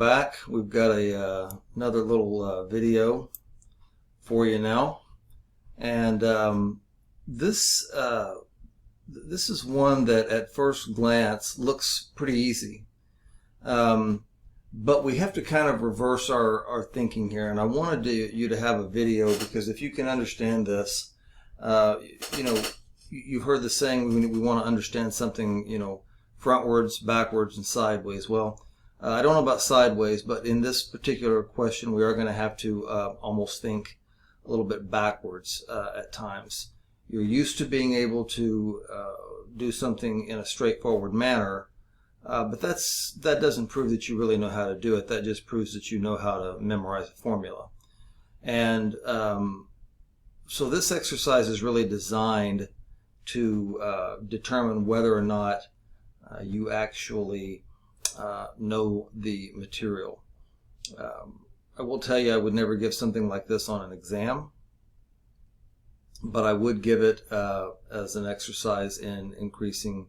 Back, we've got another little video for you now, and this is one that at first glance looks pretty easy, but we have to kind of reverse our thinking here. And I wanted you to have a video, because if you can understand this, you've heard the saying, we want to understand something, frontwards, backwards, and sideways. Well, I don't know about sideways, but in this particular question, we are going to have to almost think a little bit backwards at times. You're used to being able to do something in a straightforward manner, but that doesn't prove that you really know how to do it. That just proves that you know how to memorize a formula. And so this exercise is really designed to determine whether or not you actually know the material. I will tell you, I would never give something like this on an exam, but I would give it as an exercise in increasing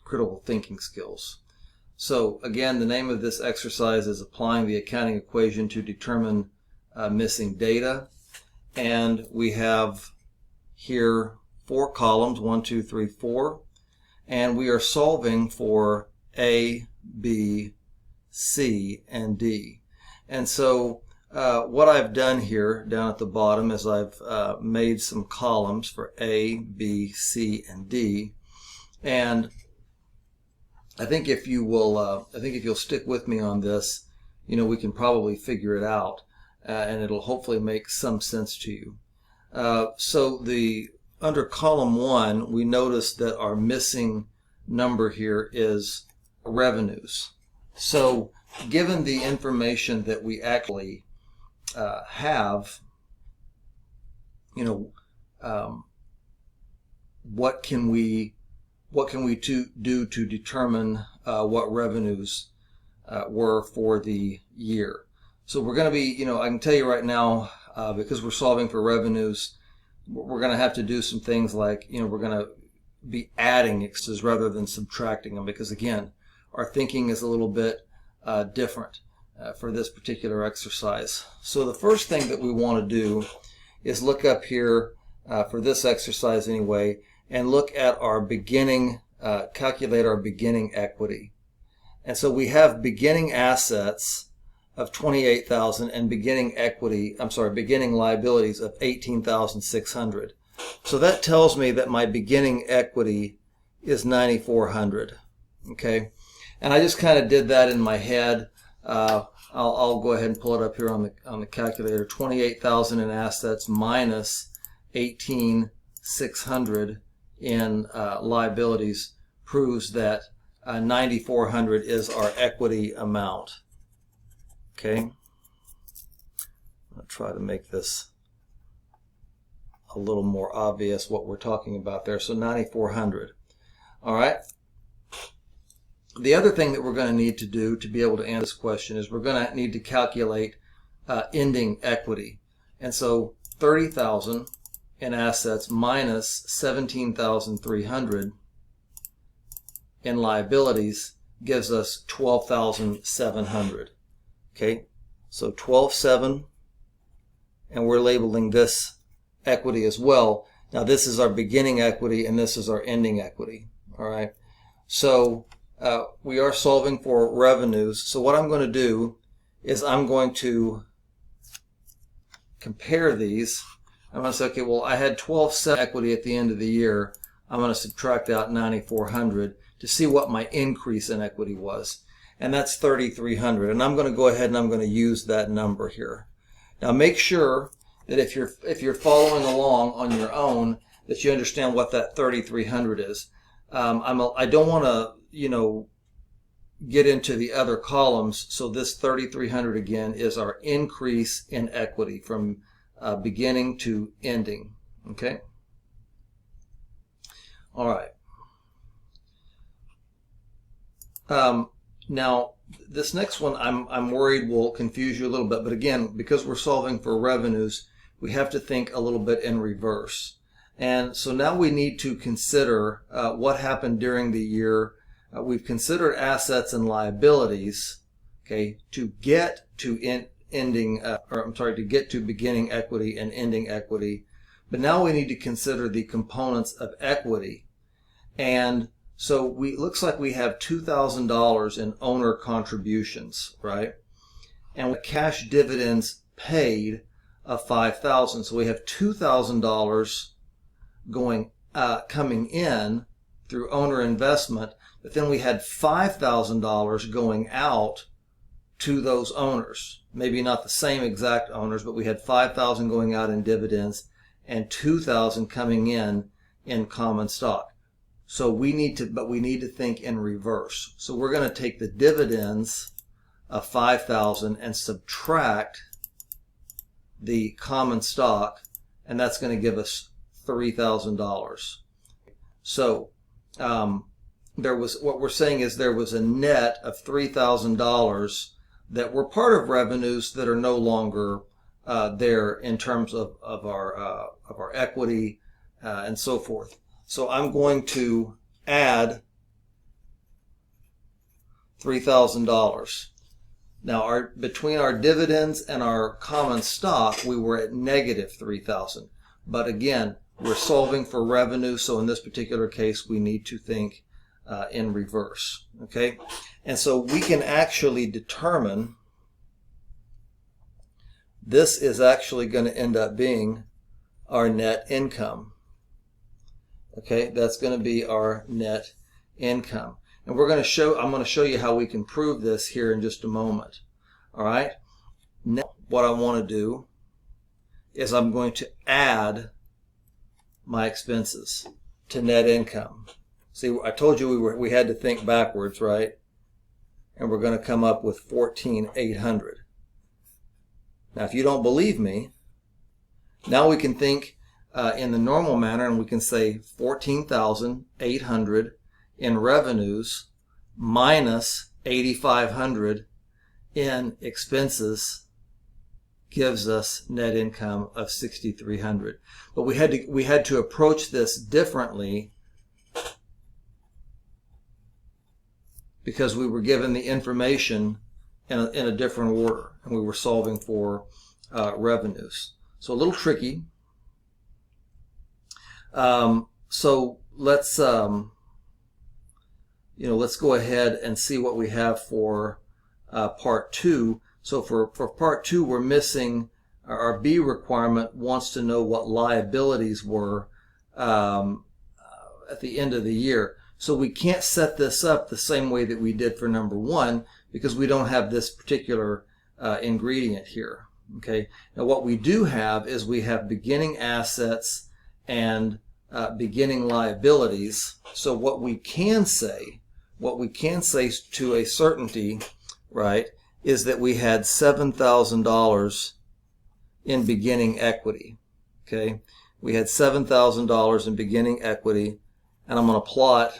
critical thinking skills. So again, the name of this exercise is applying the accounting equation to determine missing data. And we have here 4 columns, 1, 2, 3, 4, and we are solving for A, B, C, and D. And so what I've done here down at the bottom is I've made some columns for A, B, C, and D. And I think if you will, if you'll stick with me on this, we can probably figure it out, and it'll hopefully make some sense to you. So under column 1, we notice that our missing number here is revenues. So given the information that we actually have, what can we do to determine what revenues were for the year? So we're going to be, I can tell you right now, because we're solving for revenues, we're going to have to do some things like, we're going to be adding x's rather than subtracting them, because again, our thinking is a little bit different for this particular exercise. So the first thing that we want to do is look up here for this exercise anyway, and look at our beginning, calculate our beginning equity. And so we have beginning assets of $28,000 and beginning liabilities of $18,600. So that tells me that my beginning equity is $9,400. Okay, and I just kind of did that in my head. I'll go ahead and pull it up here on the calculator. 28,000 in assets minus 18,600 in liabilities proves that 9,400 is our equity amount. Okay, I'll try to make this a little more obvious what we're talking about there. So 9,400. All right. The other thing that we're going to need to do to be able to answer this question is we're going to need to calculate ending equity. And so 30,000 in assets minus 17,300 in liabilities gives us 12,700. Okay, so 12,700, and we're labeling this equity as well. Now this is our beginning equity and this is our ending equity. All right, so we are solving for revenues. So what I'm going to do is I'm going to compare these. I'm going to say, okay, well, I had 12,700 equity at the end of the year. I'm going to subtract out 9,400 to see what my increase in equity was. And that's 3,300. And I'm going to go ahead and I'm going to use that number here. Now make sure that if you're following along on your own, that you understand what that 3,300 is. I don't want to, get into the other columns. So this 3,300 again is our increase in equity from beginning to ending. Okay. All right. Now this next one I'm worried will confuse you a little bit, but again, because we're solving for revenues, we have to think a little bit in reverse. And so now we need to consider what happened during the year. We've considered assets and liabilities. okay, to get to to get to beginning equity and ending equity. But now we need to consider the components of equity. And so it looks like we have $2,000 in owner contributions, right? And cash dividends paid of $5,000. So we have $2,000 coming in through owner investment, but then we had $5,000 going out to those owners. Maybe not the same exact owners, but we had $5,000 going out in dividends and $2,000 coming in common stock. So we need to think in reverse. So we're going to take the dividends of $5,000 and subtract the common stock, and that's going to give us $3,000. So what we're saying is there was a net of $3,000 that were part of revenues that are no longer there in terms of our equity and so forth. So I'm going to add $3,000. Now, between our dividends and our common stock, we were at negative $3,000. But again, we're solving for revenue, so in this particular case, we need to think in reverse. Okay, and so we can actually determine this is actually going to end up being our net income. Okay, that's going to be our net income. And I'm going to show you how we can prove this here in just a moment. All right. Now, what I want to do is I'm going to add my expenses to net income. See, I told you we had to think backwards, right? And we're going to come up with $14,800. Now, if you don't believe me, now we can think in the normal manner, and we can say $14,800 in revenues minus $8,500 in expenses gives us net income of $6,300. But we had to approach this differently because we were given the information in a different order, and we were solving for revenues. So a little tricky. So let's let's go ahead and see what we have for part 2. So for part 2, we're missing our B requirement wants to know what liabilities were at the end of the year. So we can't set this up the same way that we did for number 1 because we don't have this particular ingredient here. Okay. Now what we do have is we have beginning assets and beginning liabilities. So what we can say to a certainty, right, is that we had $7,000 in beginning equity. Okay, we had $7,000 in beginning equity, and I'm going to plot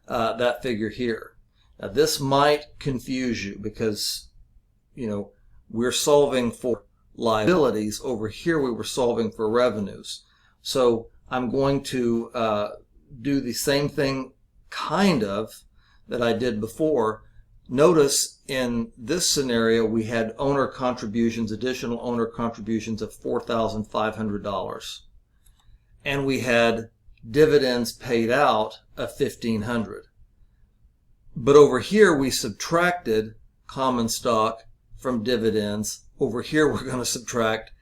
that figure here. Now this might confuse you because we're solving for liabilities. Over here we were solving for revenues. So I'm going to do the same thing kind of that I did before. Notice in this scenario we had owner contributions, additional owner contributions of $4,500, and we had dividends paid out of $1,500. But over here we subtracted common stock from dividends. Over here we're going to subtract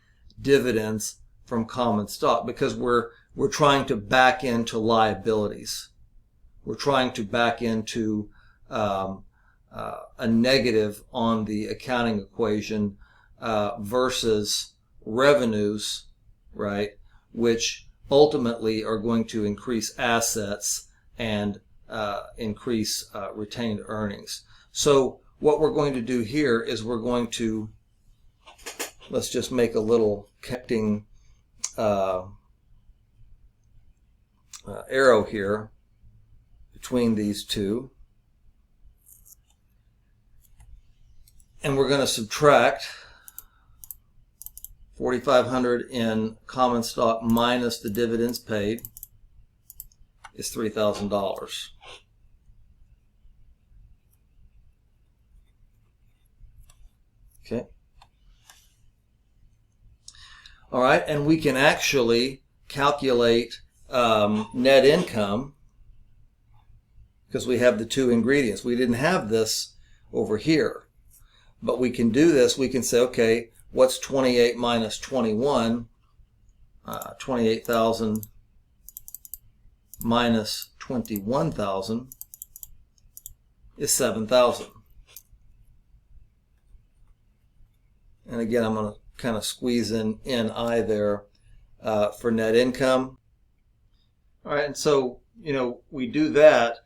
dividends from common stock because we're trying to back into liabilities. We're trying to back into a negative on the accounting equation versus revenues, right, which ultimately are going to increase assets and increase retained earnings. So what we're going to do here is we're going to, let's just make a little connecting arrow here between these two. And we're going to subtract $4,500 in common stock minus the dividends paid is $3,000. Okay. All right, and we can actually calculate net income because we have the two ingredients. We didn't have this over here, but we can do this. We can say, okay, what's 28 minus 21? 28,000 minus 21,000 is 7,000. And again, I'm going to kind of squeeze in NI there for net income. All right, and so, we do that,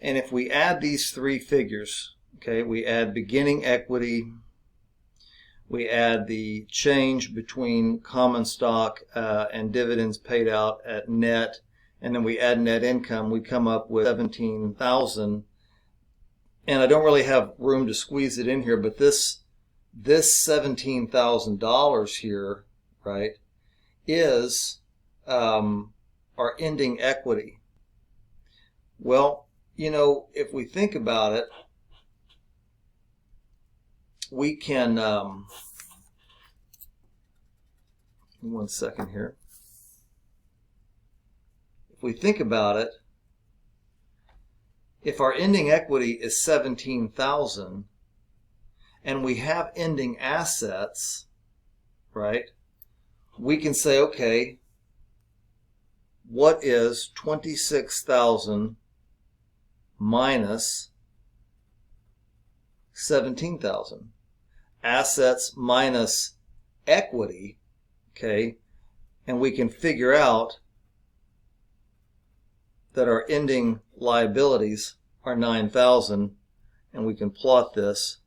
and if we add these three figures, okay, we add beginning equity, we add the change between common stock and dividends paid out at net, and then we add net income, we come up with 17,000. And I don't really have room to squeeze it in here, but this $17,000 here, right, is our ending equity. Well, if we think about it, we can, one second here. If we think about it, if our ending equity is 17,000 and we have ending assets, right, we can say, okay, what is 26,000 minus 17,000? Assets minus equity, okay, and we can figure out that our ending liabilities are 9,000, and we can plot this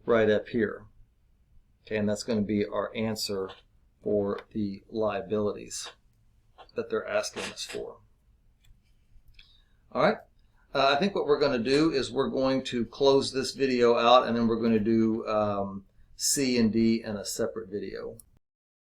right up here. Okay, and that's going to be our answer for the liabilities that they're asking us for. All right, I think what we're going to do is we're going to close this video out, and then we're going to do C and D in a separate video.